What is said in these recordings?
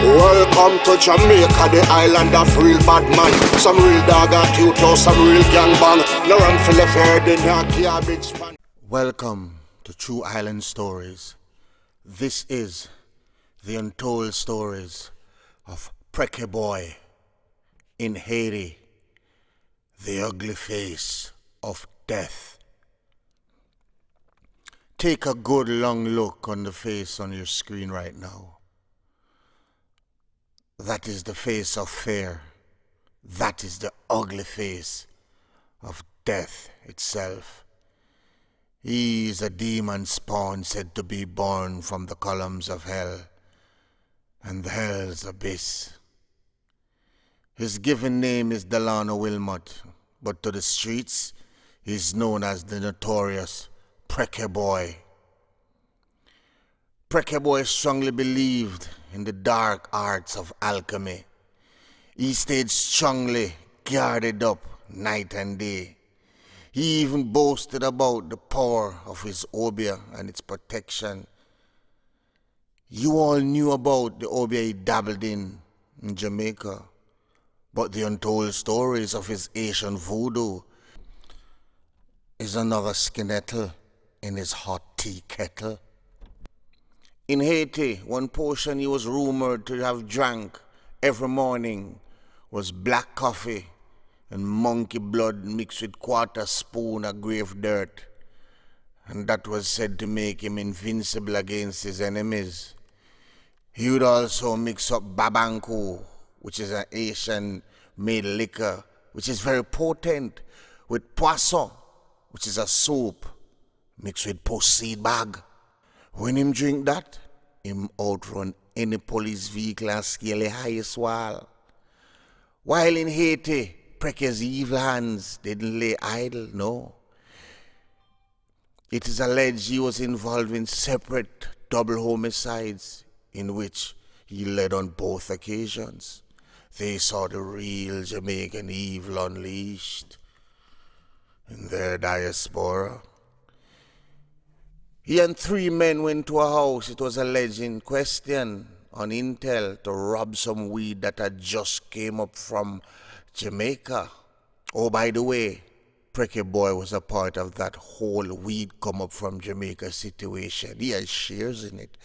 Welcome to Jamaica, the island of real bad man. Some real dog attitude, some real gang bang. No run for the herd in a garbage pan. Welcome to True Island Stories. This is the untold stories of Prekeh Boy in Haiti, the ugly face of death. Take a good long look on the face on your screen right now. That is the face of fear. That is the ugly face of death itself. He is a demon spawn said to be born from the columns of hell and the hell's abyss. His given name is Delano Wilmot, but to the streets he is known as the notorious Prekeh Boy. Prekeh Boy strongly believed in the dark arts of alchemy. He stayed strongly guarded up night and day. He even boasted about the power of his obeah and its protection. You all knew about the obeah he dabbled in Jamaica, but the untold stories of his Asian voodoo is another skedaddle in his hot tea kettle. In Haiti, one potion he was rumored to have drank every morning was black coffee and monkey blood mixed with quarter spoon of grave dirt, and that was said to make him invincible against his enemies. He would also mix up babanku, which is an Asian-made liquor, which is very potent, with poisson, which is a soup, mixed with post-seed bag. When him drink that, him outrun any police vehicle and scale the highest wall. While in Haiti, Prekeh's evil hands didn't lay idle, no. It is alleged he was involved in separate double homicides in which he led on both occasions. They saw the real Jamaican evil unleashed in their diaspora. He and 3 men went to a house, it was alleged in question, on intel to rob some weed that had just came up from Jamaica. Oh, by the way, Prekeh Boy was a part of that whole weed come up from Jamaica situation. He had shares in it.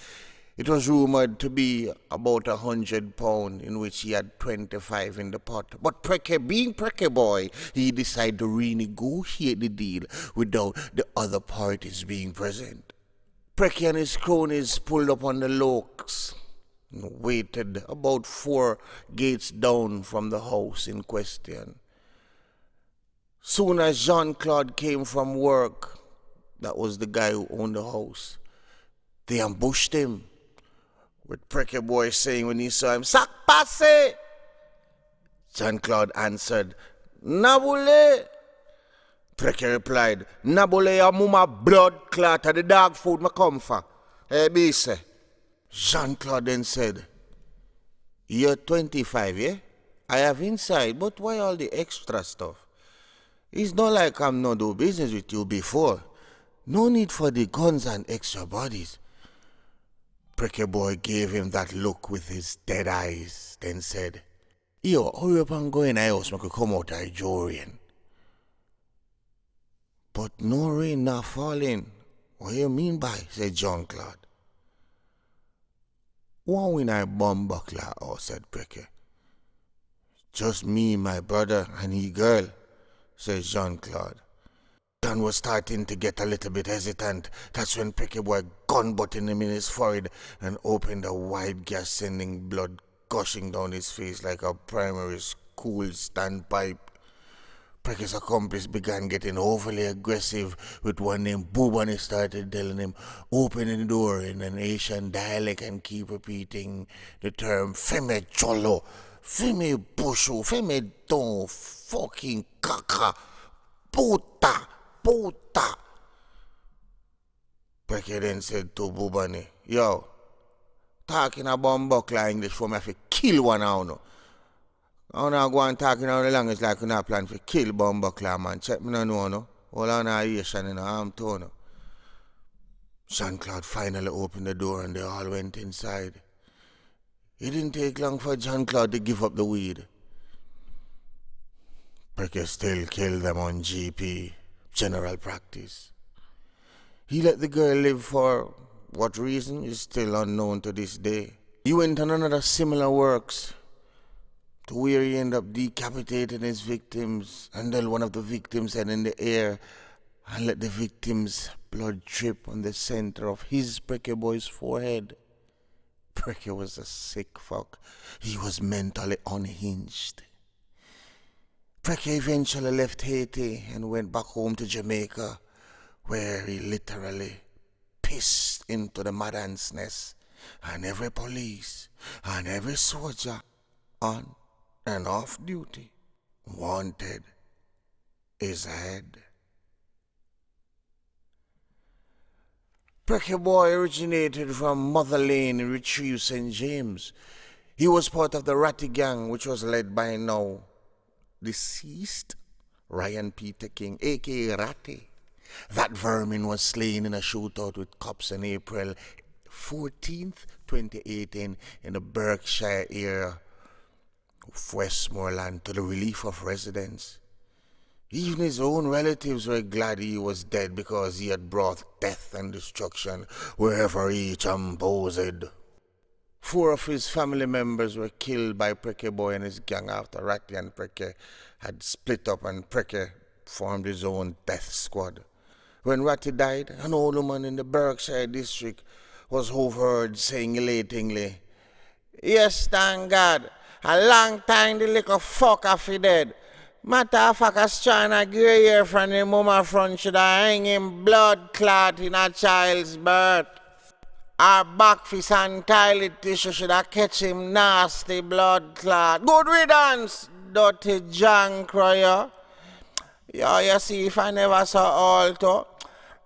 It was rumored to be about £100, in which he had 25 in the pot. But Prekeh, being Prekeh Boy, he decided to renegotiate the deal without the other parties being present. Prekeh and his cronies pulled up on the Lokes and waited about 4 gates down from the house in question. Soon as Jean-Claude came from work, that was the guy who owned the house, they ambushed him, with Prekeh Boy saying when he saw him, "Sac passe!" Jean-Claude answered, "Nabule." Prekeh replied, "Nabule ya muma blood clot of the dog food me come for. Hey, Bise." Jean-Claude then said, "You're 25, yeah? I have inside, but why all the extra stuff? It's not like I'm not do business with you before. No need for the guns and extra bodies." Prekeh Boy gave him that look with his dead eyes, then said, "Yo, hurry up and go in the house, make we come out of Jorian." "But no rain not falling. What you mean by?" said Jean-Claude. "One win I bomb buckler," said Prekeh. "Just me, my brother, and he girl," said Jean-Claude. John was starting to get a little bit hesitant. That's when Prekeh Boy gun buttoned him in his forehead and opened a wide gash, sending blood gushing down his face like a primary school standpipe. Prekeh's accomplice began getting overly aggressive, with one named Boob, and he started telling him, open the door in an Asian dialect and keep repeating the term Feme Cholo, Feme Bushu, Feme Don, fucking Kaka, Puta, Puta. Prekeh then said to Boobani, "Yo, talking about buckler English for me, I have to kill one now, no. I'm not going talking out the language like you're not planning to kill Bumbuckler, man. Check me no. Hold on a Asian in the arm tone. Jean-Claude finally opened the door and they all went inside. It didn't take long for John Claude to give up the weed. Prekeh still killed them on GP, general practice. He let the girl live for what reason is still unknown to this day. He went on another similar works to where he ended up decapitating his victims and held one of the victims' head in the air and let the victim's blood drip on the center of his Prekeh Boy's forehead. Prekeh was a sick fuck. He was mentally unhinged. Prekeh eventually left Haiti and went back home to Jamaica, where he literally pissed into the madman's nest, and every police and every soldier on and off duty wanted his head. Prekeh Boy originated from Mother Lane in Retrieve, St. James. He was part of the Ratty gang, which was led by now deceased Ryan Peter King, aka Ratty. That vermin was slain in a shootout with cops on April 14th, 2018 in the Berkshire area of Westmoreland to the relief of residents. Even his own relatives were glad he was dead because he had brought death and destruction wherever he champosed. 4 of his family members were killed by Prekeh Boy and his gang after Ratty and Prekeh had split up and Prekeh formed his own death squad. When Ratty died, an old woman in the Berkshire district was overheard saying elatingly, "Yes, thank God, a long time the little fucker fi dead. Matter of fact, a strand of grey hair from the mama front should have hang him blood clot in a child's birth. Our back fist and toilet tissue should have catch him nasty blood clot. Good riddance, dirty John Cryer. Yo, you see, if I never saw Alto,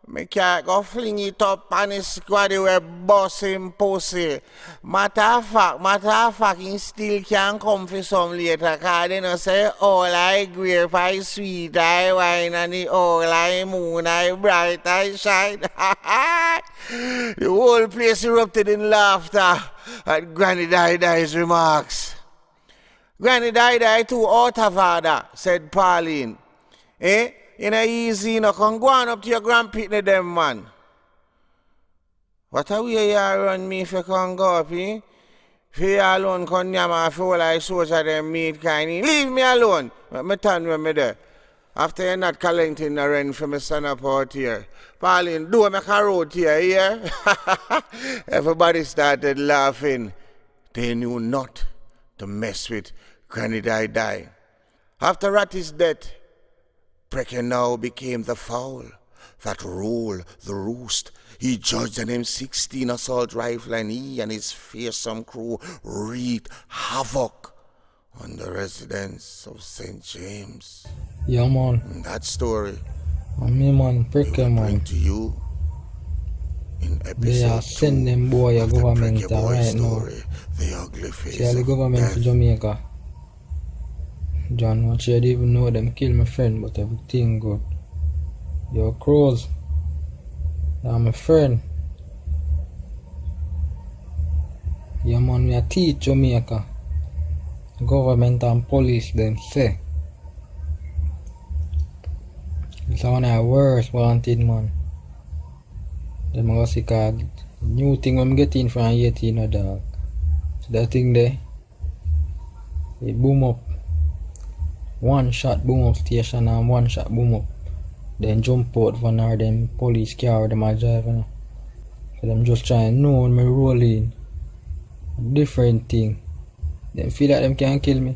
me can't go fling it up on his squad with bust him pussy. Matter of fact, he still can come for some later, cause they no say all I grape, I sweet, I wine, and the all I moon, I bright, I shine. The whole place erupted in laughter at Granny Dai's remarks. Granny Dai too out of order, said Pauline. Eh? You know easy, you know, come go on up to your grandpitney them, man. What a way you run me if you can go up, eh? If you alone come near me, I feel like soldier them meat kind. Leave me alone. Me turn when me there. After you're not collecting the rent for me stand up out here. Pauline, do make a road here, yeah? Everybody started laughing. They knew not to mess with Granny Dai. After Ratty's death, Prekeh now became the fowl that ruled the roost. He judged an M16 assault rifle and he and his fearsome crew wreaked havoc on the residents of St. James. Yeah, man. And that story Me, man, Prekeh, man. bring to you in They are episode 2 send them boy a of the government Prekeh Boy right now. story, The Ugly Face See, the of government Death. to Jamaica. John, what you didn't even know them kill my friend, but everything good. Yo, Crows. They're my friend. Yeah, man, we are teach Jamaica. Government and police, them say. It's one of the worst wanted, man. Them go see card. New thing when I get in from Haiti, no dog. So that thing there, it boom up. One shot boom up station and one shot boom up. Then jump out from her, them police car them are driving. So them just trying to know when me roll in. Different thing. Them feel like them can kill me.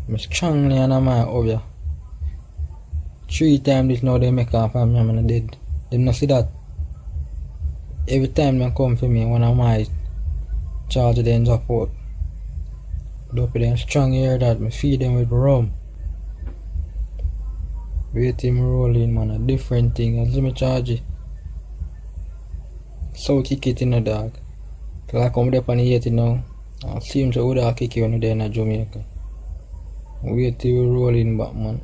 I'm strongly on my over. 3 times this now they make off and I'm dead. Them not see that. Every time they come for me, when I'm my charge them drop out. Dope them strong here that me feed them with rum. Wait him rolling, man, a different thing. As me charge it. So kick it in the dog. Cause I come up on the 80 now. I see him so would I kick you when you're in Jamaica. Wait till we rolling back, man.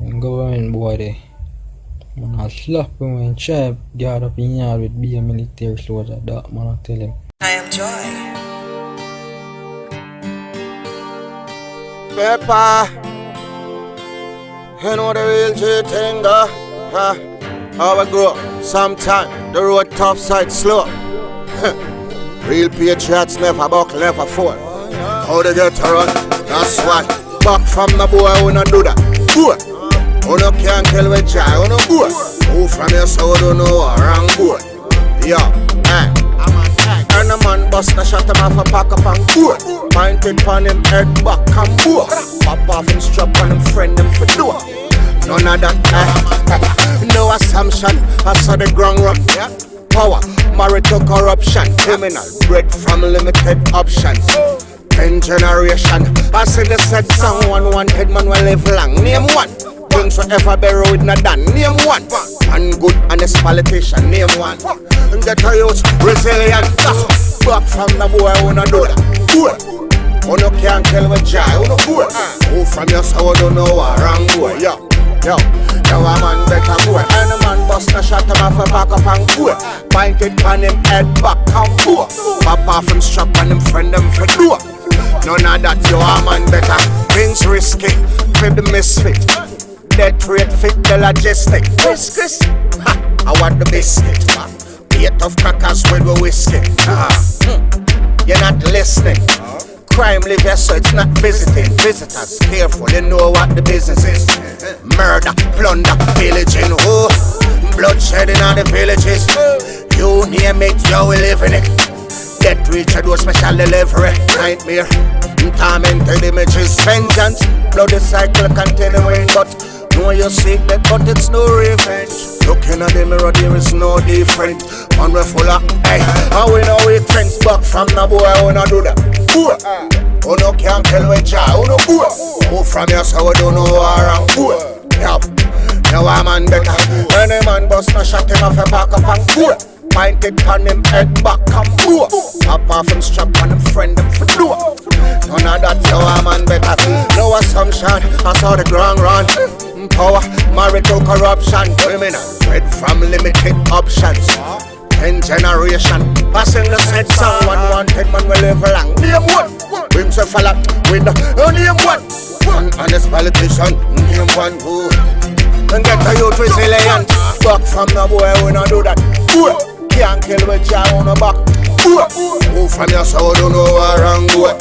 And government boy there. Man, I slap him and try guard up in yard with be a military soldier. That man I tell him. I am Joy. Pepper, you know the real G thing, huh? How we go? Sometime the road tough, side slow. Real patriots never buckle, never fall. How they get to run? That's why. Back from the boy, we not do that. Boy, who no can't kill with joy, who no boy. Who from your soul don't know a wrong boy. Yeah, and a man bust a shot him off a pack up and boy. Pointed pon him head back and boy. Pop off him strap on him friend him for door. None of that, no assumption, I saw the ground run. Power, married to corruption. Criminal, bred from limited options. 10 generation, I see the said someone wanted man will live long. Name one. Things forever bury with no done. Name one. And good honest politician. Name one. Get a youth resilient. Back from the boy who no do that. Boy, who no can't kill with joy. Who no boy. Who from your soul don't know a wrong boy. Yo, a man better boy. And a man bust a shot him off a back up and boy. Pointed on him head back and boy. Pop off him strap on him friend him for door. None of that, you a man better. Things risky, fit the misfit. Death rate fit the logistic. Whiskers, I want the biscuit. Eight of crackers with the whiskey. You're not listening. Crime live here, so it's not visiting. Visitors, careful, you know what the business is. Murder, plunder, pillaging, bloodshed in all the villages. You name it, you will live in it. Death reach a door, special delivery. Nightmare, tormented images. Vengeance, bloody cycle continuing. But know you seek that, but it's no revenge. Looking at the mirror, there is no different. Man, we full of, hey, and we know we trends back from the boy, who no do that. Boy, who no can't tell with joy, who no boy. Who from your soul don't know around, boy. Yo, a man better. Any man bust no shot him off a back up and boy. Pointed on him head back and boy. Pop off him strap on him friend him for door. None of that, yo, a man better. No assumption, I saw the ground run. Power, married to corruption. Criminal, bred from limited options. 10 generation, passing the said someone wanted man will live long. Name one, brings a fella with the name one. One honest politician, name one who. And get a youth resilient. Back from the boy, we not do that. Boy, can't kill with joy on the back. Boy, who from your soul don't know a wrong boy.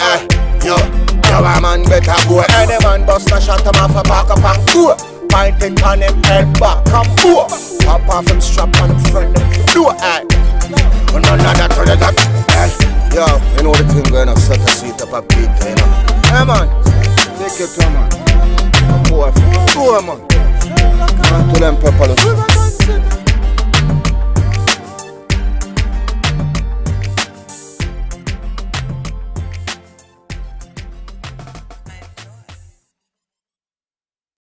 Yo, a man better boy. Any man bust a shot him off a back up and boy. Pointed on him head back and boy. Pop off him strap on him friend him do none of that, yo, you know the thing going on, suck a seat up a beat, you know. Hey man, take it to man. Boy, man. Man to them pepper.